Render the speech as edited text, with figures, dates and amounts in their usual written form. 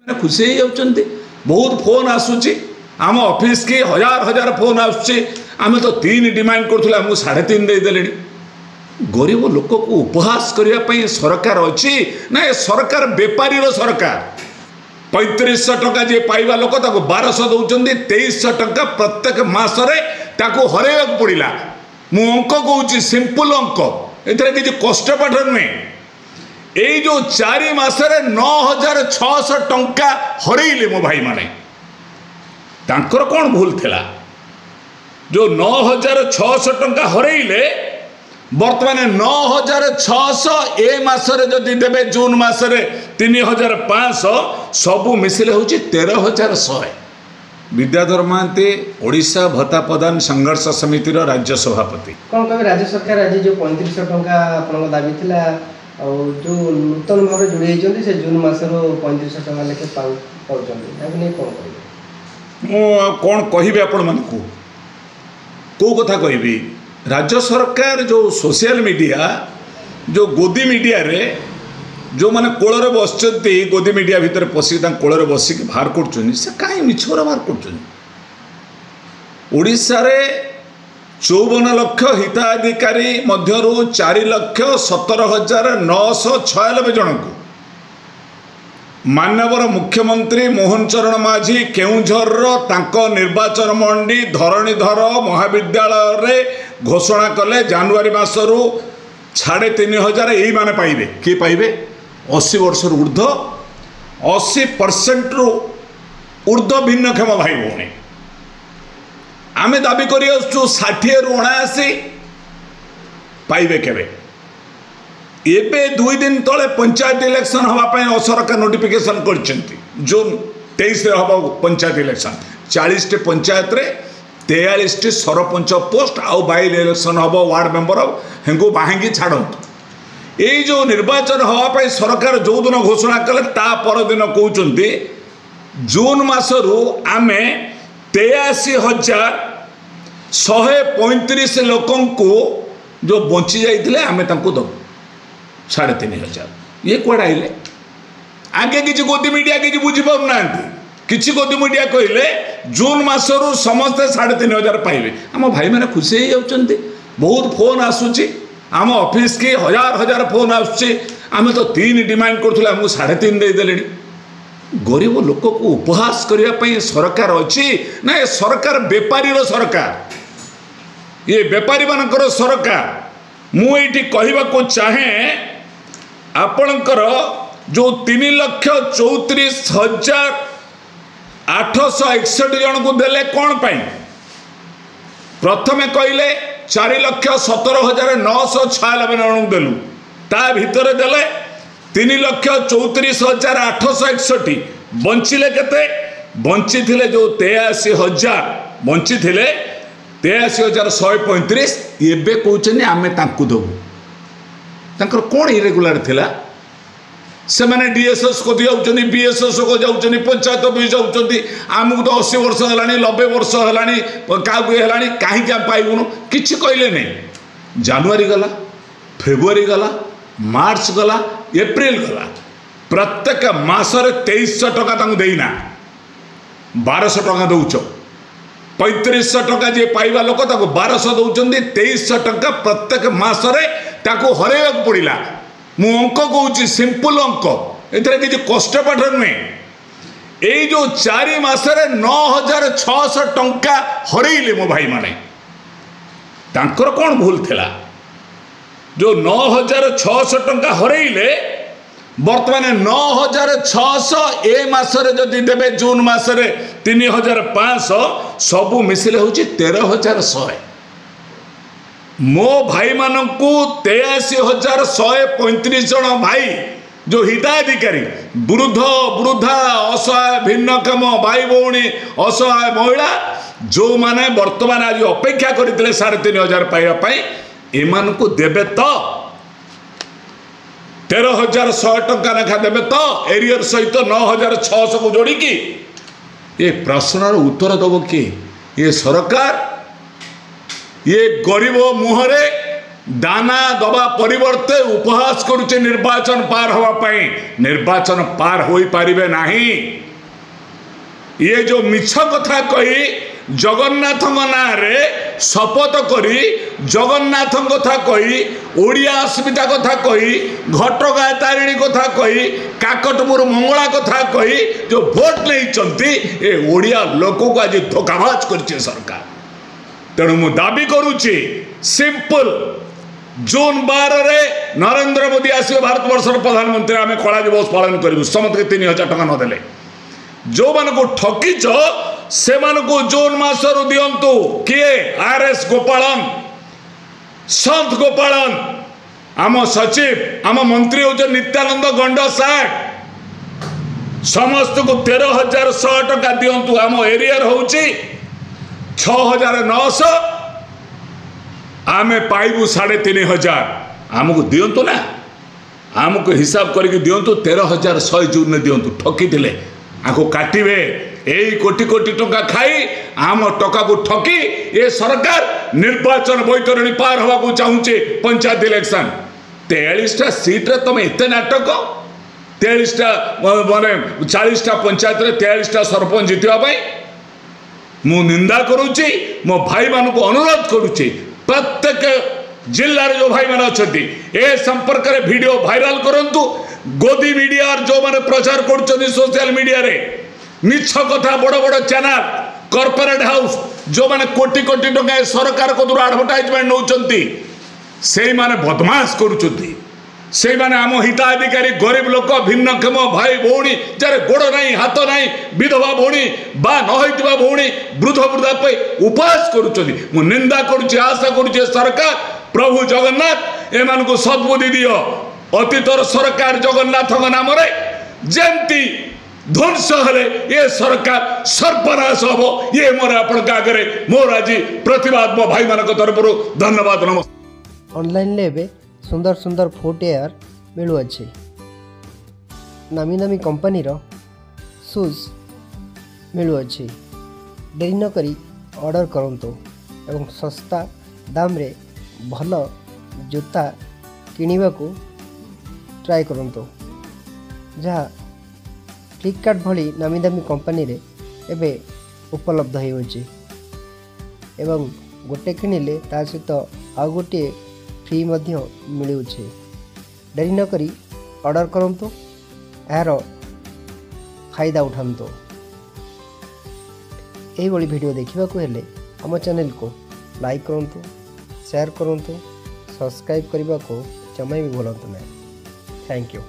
खुशी हो जाउछन्ति। बहुत फोन आसुची आम ऑफिस की हजार हजार फोन आसुची। आम तो 3 डिमांड करूँ आमको 3.5 देदेले। गरीब लोक को उपहास करने सरकार अच्छी ना ये सरकार बेपारी सरकार। 3500 टका जी पाइबा लोक 1200 दौरान 2300 टका प्रत्येक मसरे हरैया पड़ा। मु अंक कहूँ सिंपल अंक ए किसी कष्टपाठ नुहे। यही जो 4 मासरे 9600 टंका हरैले मो भाई माने तांकर कौन भूल थिला जो 9600 टंका हरैले बर्तमान 9600 ए मासरे जदि देबे जून मासरे 3500 सबू मिसिले होची 13100। विद्याधर महांती ओडिशा भत्ता प्रदान संघर्ष समिति राज्य सभापति। कौन कहे राज्य सरकार आज जो 3500 टंका आपन दाबी थिला और जो नूतन भाव जोड़ी होती से जून मसर 3500 टका लेखे पाँच कौन कहि आपण मान को कथा कहि। राज्य सरकार जो सोशल मीडिया जो गोदी मीडिया रे जो माने कोलरे बसचंती गोदी मीडिया भितर पशिक कोलरे बसिक बाहर कर कहीं मिछर बाहर कर। 54 लाख हिताधिकारी मध्यरु 4,17,996 जन को मानवर मुख्यमंत्री मोहन चरण माझी केउझर निर्वाचन मंडी धरणीधर महाविद्यालय रे घोषणा कले जनवरी मासरू 3,500 यही माने पाइबे। किए पाइबे 80 वर्ष ऊर्ध्व 80% ऊर्ध्व भिन्नक्षम भाई भौणी। आमे दाबी करी 60 रु 79 पाइबे केबे। एबे 2 दिन तले पंचायत इलेक्शन हवापाई सरकार नोटिफिकेशन करछंती। जून 23 रे हबा पंचायत इलेक्शन 40 टे पंचायत रे 43 टे सरपंच पोस्ट आउ बाई इलेक्शन हबा वार्ड मेंबर हेंगु बाहेंगी छाड़ंत। ये जो निर्वाचन हवापाई सरकार जो दिन घोषणा कले ता पर दिन कहउचंती जून मासरू आमे 83,135 लोकं को जो बंची जाइए आमे तांको दबू 3,500। ये कौन आइले आगे किसी गोदी मीडिया किसी बुझी पार ना किसी गोदी मीडिया कहले जून मासरू समस्ते 3,500 पाइबे। आम भाई मैंने खुशी हो जाउछन्ति। बहुत फोन आसुची आम ऑफिस की हजार हजार फोन आसुची। आम तो 3 डिमांड करूँ आमको 3.5 देदेले। गरीब लोक को उपहास करने सरकार अच्छी ना ये सरकार बेपारी सरकार। ये बेपारी मानकर सरकार। मुझे कहवाक चाहे आपणकर जो 3,34,861 जन को देले कौन पाई। प्रथमे कहले 4,17,996 जन देलु ता भितर देले 3,34,861 बंचिले केते बंची थिले जो 83,000 बंची थिले 83,135 एबे कहउछनी आमे तांकु दबु। तांकर कोन इरेगुलर थिला से माने डीएसएस को दियाउछनी बीएसएस को जाउछनी पंचायत भी जाउछनी। आमु तो 80 वर्ष हलानी 90 वर्ष हलानी कागु हलानी काहे क्या पाइबुनु किछि कहले नै। जनवरी गला फेब्रुआरी गला मार्च गला एप्रिल गला प्रत्येक मासरे 2300 टका तांको देइना 1200 टका दउछ। 3500 टका जी पाइबा लोक 1200 दौरान 2300 टका प्रत्येक मसरे हरैया पड़ा। मु अंक कहूँ सिंपल अंक ए किसी कष्टपाठ नुहे। यही जो 4 मासरे 9600 टंका हरैले मो भाई माने तांकर कौन भूल थिला जो 9600 टंका हरैले बर्तमान 9600 ए मासरे जदि देबे जून मासरे 3500 सबू मिसिले होची 13100। मो भाई मानकू 83,135 जन भाई जो हिताधिकारी वृद्ध वृद्धा असहाय भिन्नक्षम भाई भौणी असहाय महिला जो माने वर्तमान आज अपेक्षा करते 3,500 पाइबा एमानकू देबे तो 13,100 टंका लेखा देवे तो एरियर सहित 9,600 को जोड़ी की ये प्रश्नर उत्तर दब किए ये सरकार। ये गरीब मुहरे दाना दबा परिवर्ते उपहास करुचे निर्वाचन पार हवा पाई। निर्वाचन पार होई पारिबे नाही। ये जो मिछ कथा कही जगन्नाथ ना रे शपथ करी जगन्नाथ कथा कही ओडिया अस्मिता कथा कही घटगाँ तारिणी कथा कही काकटपुर मंगला कथा कही जो भोट नहीं ए ओडिया लोक को आज धोखाबाज कर सरकार। तेणु मु दाबी करुच्ची सिंपल जून 12 रे नरेंद्र मोदी आसवे भारत वर्षर प्रधानमंत्री आम कला दिवस पालन करूँ समस्त 3000 टका नदेले जो मान को ठकीच से जून मासरू दिंतु किए आरएस गोपालन संत गोपालन आम सचिव आम मंत्री हूँ नित्यानंद गंड साग समस्त को 13,100 टका दिंतु आम एरिया हूँ 6,900 आमे पाइबू 3,500 आमको दिंतु ना आमको हिसाब करके दिंतु 13,100 जून में दिंतु ठकी दिले आको काटिबे यही कोटी कोटी टंका खाई आम टका को ठकी ये सरकार निर्वाचन बैतरणी पार हवा को चाहूचे पंचायत इलेक्शन 43टा सीट रे तुम एते नाटक 43टा माने 40टा पंचायत रे 43टा सरपंच जितवा पाई मु निंदा करूची मो भाई मान को अनुरोध करूची प्रत्येक जिल्ला रे जो भाई मान अछती ए संपर्क रे वीडियो वायरल करंतु गोदी मीडिया जो माने प्रचार करछथि सोशल मीडिया रे मिछ कथा बड़ बड़ चैनल कॉर्पोरेट हाउस जो माने कोटी कोटी टका सरकार को दूर एडवर्टाइजमेंट नौचंती सेई माने बदमाश करूछथि से माने आम हिताधिकारी गरीब लोक भिन्नक्षम भाई भौणी जार गोड़ नहीं हाथ नहीं विधवा भौणी बा नहितबा भौणी वृद्ध वृद्धा पे उपवास करूछथि मु निंदा करूछि आशा करूछि सरकार प्रभु जगन्नाथ एमान को सद्बुद्धि दियो अतीतर सरकार जगन्नाथ नाम रे जेंती ध्वंस हेले ये सरकार सर्वनाश हम ये मोर आपण आगे मोर आज प्रतिवाद मो भाई मान तरफ धन्यवाद नमस्कार। ऑनलाइन लेबे सुंदर सुंदर फुटवेयर मिलुअछि नामी नामी कंपनी रो शूज मिलुअछि देरी न करी ऑर्डर करंतु एवं सस्ता दाम रे भल जूता किनिबा को ट्राई करंतु जहाँ फ्लिपकार्ट भली नामी दामी कंपनी रे एबे उपलब्ध होइछि एवं गोटे किनिले ता सहित आउ गोटे फ्री मध्य मिलुछि देरी न करी ऑर्डर करंतु यार फायदा उठांतु। यही भली वीडियो देखा हेले आम चैनल को लाइक करंतु शेयर करंतु सब्सक्राइब करने को जमा भी भूलु ना। Thank you.